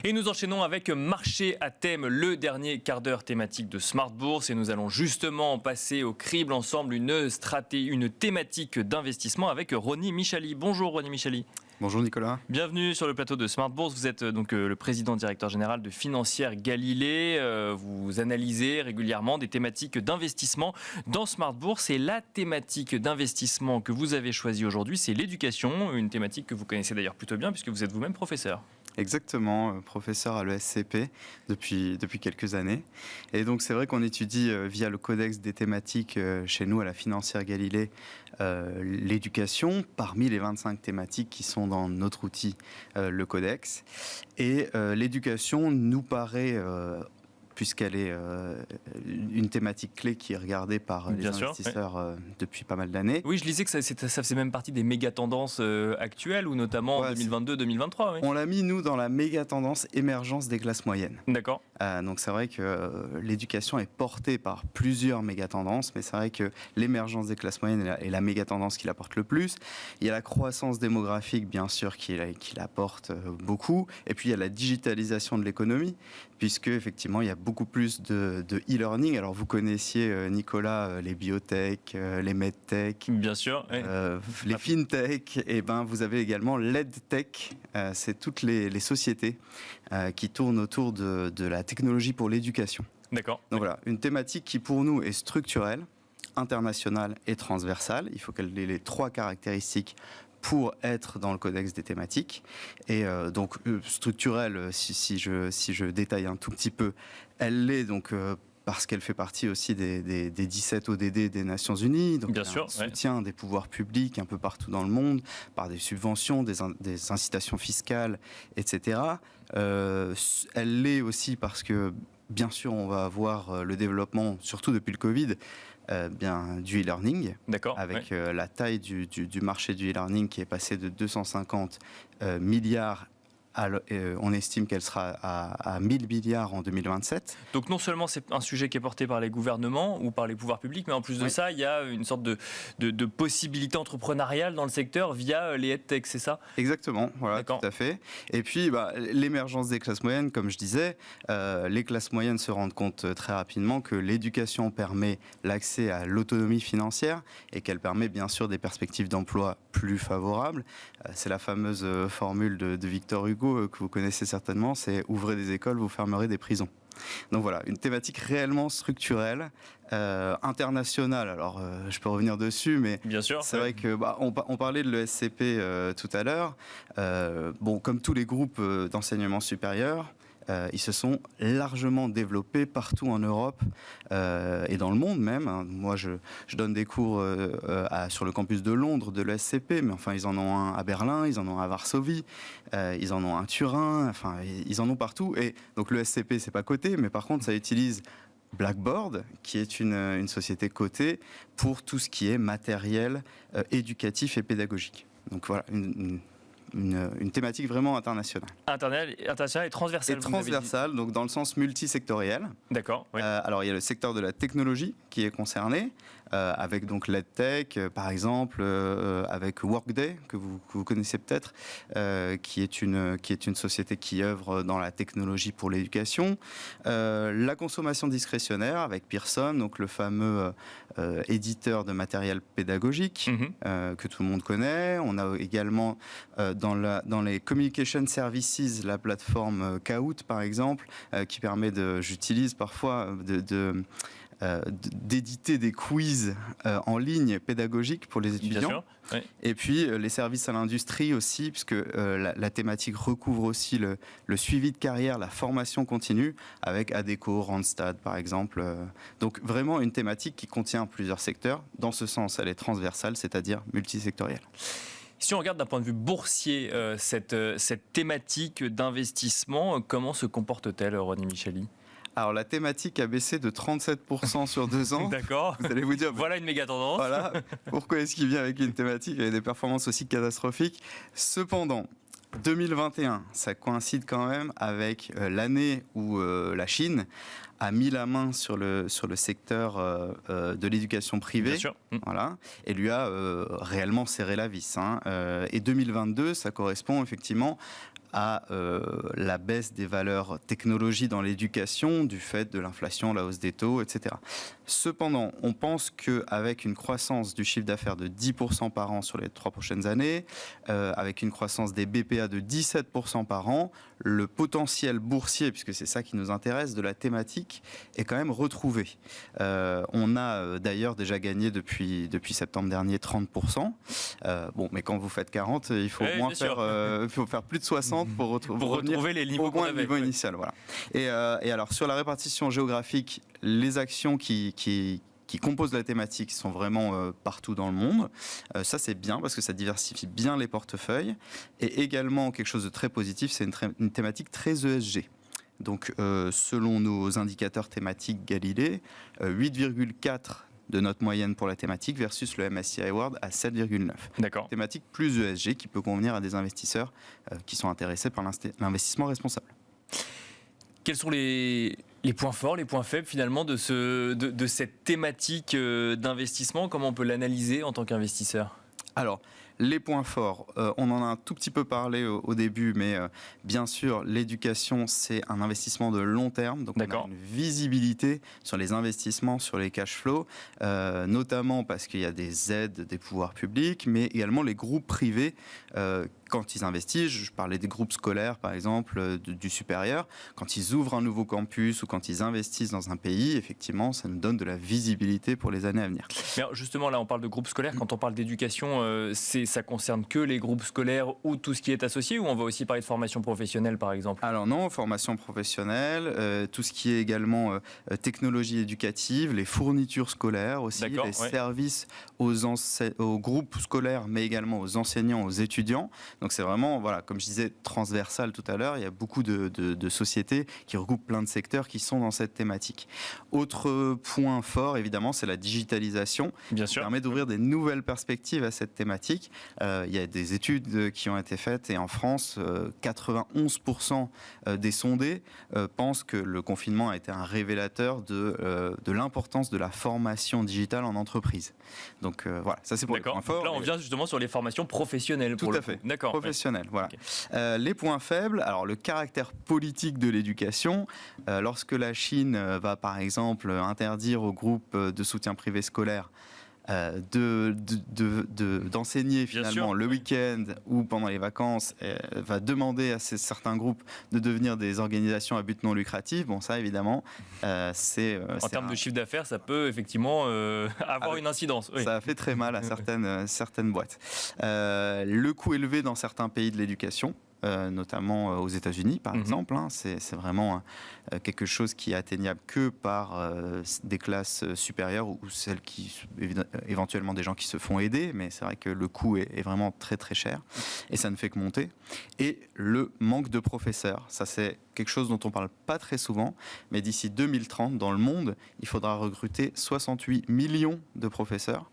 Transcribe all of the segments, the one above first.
Et nous enchaînons avec Marché à thème, le dernier quart d'heure thématique de Smart Bourse. Et nous allons justement passer au crible ensemble une thématique d'investissement avec Ronnie Michali. Bonjour Ronnie Michali. Bonjour Nicolas. Bienvenue sur le plateau de Smart Bourse. Vous êtes donc le président directeur général de Financière Galilée. Vous analysez régulièrement des thématiques d'investissement dans Smart Bourse. Et la thématique d'investissement que vous avez choisie aujourd'hui, c'est l'éducation. Une thématique que vous connaissez d'ailleurs plutôt bien puisque vous êtes vous-même professeur. Exactement, professeur à l'ESCP depuis quelques années. Et donc c'est vrai qu'on étudie via le codex des thématiques chez nous à la Financière Galilée l'éducation parmi les 25 thématiques qui sont dans notre outil, le codex. Et l'éducation nous paraît puisqu'elle est une thématique clé qui est regardée par les investisseurs depuis pas mal d'années. Oui, je lisais que ça faisait même partie des méga tendances actuelles, ou notamment 2022-2023. Oui. On l'a mis, nous, dans la méga tendance émergence des classes moyennes. D'accord. Donc c'est vrai que l'éducation est portée par plusieurs méga tendances, mais c'est vrai que l'émergence des classes moyennes est la méga tendance qui la porte le plus. Il y a la croissance démographique, bien sûr, qui la porte beaucoup. Et puis il y a la digitalisation de l'économie, puisque effectivement il y a beaucoup plus de e-learning. Alors vous connaissiez, Nicolas, les biotech, les medtech, bien sûr, oui. Les fintech, et ben vous avez également l'edtech. C'est toutes les sociétés qui tournent autour de la technologie pour l'éducation. D'accord. Donc voilà, une thématique qui pour nous est structurelle, internationale et transversale. Il faut qu'elle ait les trois caractéristiques pour être dans le codex des thématiques. Et donc structurelle, si je détaille un tout petit peu, elle l'est donc parce qu'elle fait partie aussi des 17 ODD des Nations Unies, donc bien sûr, un soutien des pouvoirs publics un peu partout dans le monde, par des subventions, des incitations fiscales, etc. Elle l'est aussi parce que, bien sûr, on va avoir le développement, surtout depuis le Covid, du e-learning, avec la taille du marché du e-learning qui est passé de 250 milliards. On estime qu'elle sera à 1000 milliards en 2027. Donc non seulement c'est un sujet qui est porté par les gouvernements ou par les pouvoirs publics, mais en plus de ça, il y a une sorte de possibilité entrepreneuriale dans le secteur via les EdTech, c'est ça ? Exactement, voilà, tout à fait. Et puis l'émergence des classes moyennes, comme je disais, les classes moyennes se rendent compte très rapidement que l'éducation permet l'accès à l'autonomie financière et qu'elle permet bien sûr des perspectives d'emploi plus favorables. C'est la fameuse formule de Victor Hugo que vous connaissez certainement, c'est « ouvrez des écoles, vous fermerez des prisons ». Donc voilà, une thématique réellement structurelle, internationale. Alors, je peux revenir dessus, mais bien sûr, c'est vrai que on parlait de l'ESCP tout à l'heure. Comme tous les groupes d'enseignement supérieur, ils se sont largement développés partout en Europe et dans le monde même. Moi, je donne des cours sur le campus de Londres de l'ESCP, mais enfin, ils en ont un à Berlin, ils en ont un à Varsovie, ils en ont un à Turin, enfin, ils en ont partout. Et donc, l'ESCP, c'est pas coté, mais par contre, ça utilise Blackboard, qui est une société cotée pour tout ce qui est matériel éducatif et pédagogique. Donc voilà, une thématique vraiment internationale. Internationale et transversale. Et transversale, donc dans le sens multisectoriel. D'accord. Oui. Alors il y a le secteur de la technologie qui est concerné, avec donc l'EdTech, par exemple, avec Workday, que vous connaissez peut-être, qui est une société qui œuvre dans la technologie pour l'éducation. La consommation discrétionnaire avec Pearson, donc le fameux éditeur de matériel pédagogique que tout le monde connaît. On a également dans les Communication Services, la plateforme Kahoot, par exemple, qui permet j'utilise parfois d'éditer des quiz en ligne pédagogiques pour les étudiants. Bien sûr, oui. Et puis les services à l'industrie aussi, puisque la thématique recouvre aussi le suivi de carrière, la formation continue, avec Adecco, Randstad par exemple. Donc vraiment une thématique qui contient plusieurs secteurs. Dans ce sens, elle est transversale, c'est-à-dire multisectorielle. Si on regarde d'un point de vue boursier cette thématique d'investissement, comment se comporte-t-elle, Ronnie Michali ? Alors la thématique a baissé de 37% sur 2 ans. D'accord. Vous allez vous dire, voilà une méga tendance. Voilà. Pourquoi est-ce qu'il vient avec une thématique avec des performances aussi catastrophiques ? Cependant, 2021, ça coïncide quand même avec l'année où la Chine a mis la main sur le secteur de l'éducation privée. Bien sûr. Voilà, et lui a réellement serré la vis. Et 2022, ça correspond effectivement à la baisse des valeurs technologie dans l'éducation du fait de l'inflation, la hausse des taux, etc. Cependant, on pense qu'avec une croissance du chiffre d'affaires de 10% par an sur les 3 prochaines années, avec une croissance des BPA de 17% par an, le potentiel boursier, puisque c'est ça qui nous intéresse, de la thématique est quand même retrouvé. On a d'ailleurs déjà gagné depuis septembre dernier 30%. Bon, mais quand vous faites 40, il faut faire plus de 60 pour retrouver les niveaux au moins le niveau initial. Voilà. Et alors sur la répartition géographique, les actions qui composent la thématique sont vraiment partout dans le monde. Ça, c'est bien parce que ça diversifie bien les portefeuilles. Et également, quelque chose de très positif, c'est une thématique très ESG. Donc, selon nos indicateurs thématiques Galilée, 8,4 de note moyenne pour la thématique versus le MSCI World à 7,9. D'accord. Thématique plus ESG qui peut convenir à des investisseurs qui sont intéressés par l'investissement responsable. Quels sont les points forts, les points faibles finalement de cette thématique d'investissement? Comment on peut l'analyser en tant qu'investisseur? Alors, les points forts, on en a un tout petit peu parlé au début, mais bien sûr, l'éducation, c'est un investissement de long terme. Donc, on a une visibilité sur les investissements, sur les cash flows, notamment parce qu'il y a des aides des pouvoirs publics, mais également les groupes privés. Quand ils investissent, je parlais des groupes scolaires par exemple, du supérieur, quand ils ouvrent un nouveau campus ou quand ils investissent dans un pays, effectivement, ça nous donne de la visibilité pour les années à venir. Mais alors, justement, là, on parle de groupes scolaires. Quand on parle d'éducation, ça concerne que les groupes scolaires ou tout ce qui est associé, ou on va aussi parler de formation professionnelle, par exemple? Alors non, formation professionnelle, tout ce qui est également technologie éducative, les fournitures scolaires aussi, les services aux groupes scolaires, mais également aux enseignants, aux étudiants. Donc c'est vraiment, voilà, comme je disais, transversal tout à l'heure. Il y a beaucoup de sociétés qui regroupent plein de secteurs qui sont dans cette thématique. Autre point fort, évidemment, c'est la digitalisation. Bien sûr. Ça permet d'ouvrir des nouvelles perspectives à cette thématique. Il y a des études qui ont été faites et en France, 91% des sondés pensent que le confinement a été un révélateur de l'importance de la formation digitale en entreprise. Donc voilà, ça c'est pour les points forts. Là, on vient justement sur les formations professionnelles. Tout à fait. D'accord. Professionnel, voilà. Okay. Les points faibles, alors le caractère politique de l'éducation. Lorsque la Chine va par exemple interdire aux groupes de soutien privé scolaire d'enseigner finalement le week-end ou pendant les vacances, va demander à certains groupes de devenir des organisations à but non lucratif. Bon, ça évidemment, c'est... En termes de chiffre d'affaires, ça peut effectivement avoir une incidence. Oui. Ça a fait très mal à certaines boîtes. Le coût élevé dans certains pays de l'éducation, notamment aux États-Unis par exemple, c'est vraiment quelque chose qui est atteignable que par des classes supérieures ou celles qui, éventuellement des gens qui se font aider, mais c'est vrai que le coût est vraiment très très cher et ça ne fait que monter. Et le manque de professeurs, ça c'est quelque chose dont on ne parle pas très souvent, mais d'ici 2030, dans le monde, il faudra recruter 68 millions de professeurs.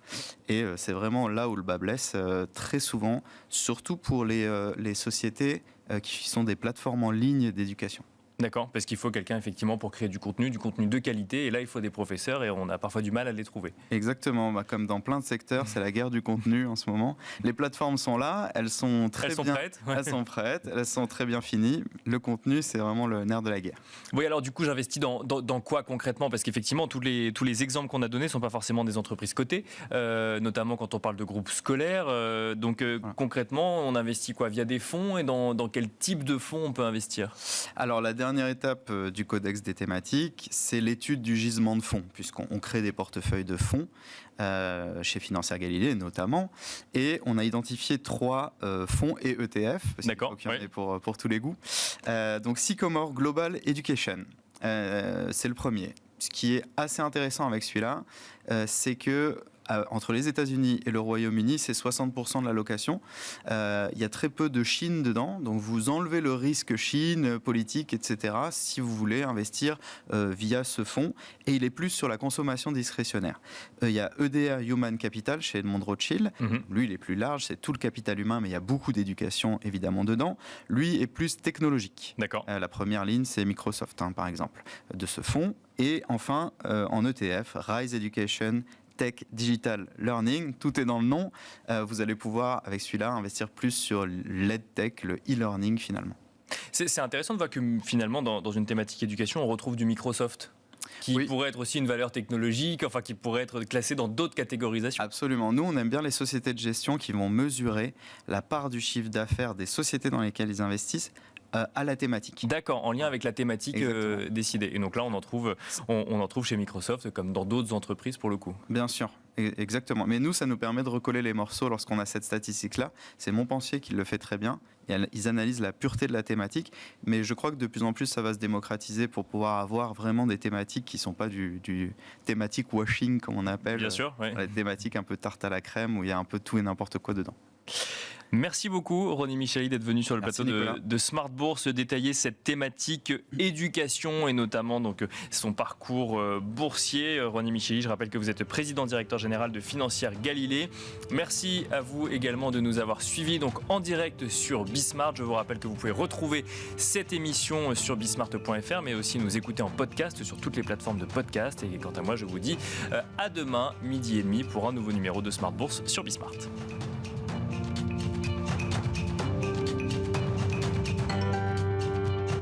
Et c'est vraiment là où le bas blesse, très souvent, surtout pour les sociétés qui sont des plateformes en ligne d'éducation. D'accord, parce qu'il faut quelqu'un effectivement pour créer du contenu de qualité, et là il faut des professeurs et on a parfois du mal à les trouver. Exactement, comme dans plein de secteurs, c'est la guerre du contenu en ce moment. Les plateformes sont là, elles sont prêtes, elles sont très bien finies. Le contenu, c'est vraiment le nerf de la guerre. Oui, alors du coup j'investis dans quoi concrètement? Parce qu'effectivement tous les exemples qu'on a donnés ne sont pas forcément des entreprises cotées, notamment quand on parle de groupes scolaires. Voilà. Concrètement, on investit quoi? Via des fonds, et dans quel type de fonds on peut investir? Alors la dernière étape du codex des thématiques, c'est l'étude du gisement de fonds, puisqu'on crée des portefeuilles de fonds chez Financière Galilée notamment, et on a identifié 3 fonds et ETF, parce qu'il y en ait pour tous les goûts. Donc Sycomore Global Education, c'est le premier. Ce qui est assez intéressant avec celui-là, c'est que entre les États-Unis et le Royaume-Uni, c'est 60% de l'allocation. Il y a très peu de Chine dedans, donc vous enlevez le risque Chine, politique, etc. si vous voulez investir via ce fonds. Et il est plus sur la consommation discrétionnaire. Il y a EDR Human Capital chez Edmond Rothschild. Lui, il est plus large, c'est tout le capital humain, mais il y a beaucoup d'éducation évidemment dedans. Lui est plus technologique. D'accord. La première ligne, c'est Microsoft, par exemple, de ce fonds. Et enfin, en ETF, Rise Education, Tech Digital Learning, tout est dans le nom. Vous allez pouvoir, avec celui-là, investir plus sur l'EdTech, le e-learning finalement. C'est intéressant de voir que finalement, dans une thématique éducation, on retrouve du Microsoft, qui pourrait être aussi une valeur technologique, enfin qui pourrait être classée dans d'autres catégorisations. Absolument. Nous, on aime bien les sociétés de gestion qui vont mesurer la part du chiffre d'affaires des sociétés dans lesquelles ils investissent à la thématique. D'accord, en lien avec la thématique décidée. Et donc là, on en trouve chez Microsoft comme dans d'autres entreprises pour le coup. Bien sûr, exactement. Mais nous, ça nous permet de recoller les morceaux lorsqu'on a cette statistique-là. C'est Montpensier qui le fait très bien. Ils analysent la pureté de la thématique, mais je crois que de plus en plus, ça va se démocratiser pour pouvoir avoir vraiment des thématiques qui ne sont pas du thématique washing, comme on appelle. Bien sûr, oui. Des thématiques un peu tarte à la crème, où il y a un peu tout et n'importe quoi dedans. Merci beaucoup Ronnie Micheli d'être venu sur le Merci, plateau de Smart Bourse détailler cette thématique éducation et notamment donc son parcours boursier. Ronnie Micheli, je rappelle que vous êtes président directeur général de Financière Galilée. Merci à vous également de nous avoir suivis donc en direct sur Bismart. Je vous rappelle que vous pouvez retrouver cette émission sur bismart.fr mais aussi nous écouter en podcast sur toutes les plateformes de podcast. Et quant à moi, je vous dis à demain 12h30 pour un nouveau numéro de Smart Bourse sur Bismart.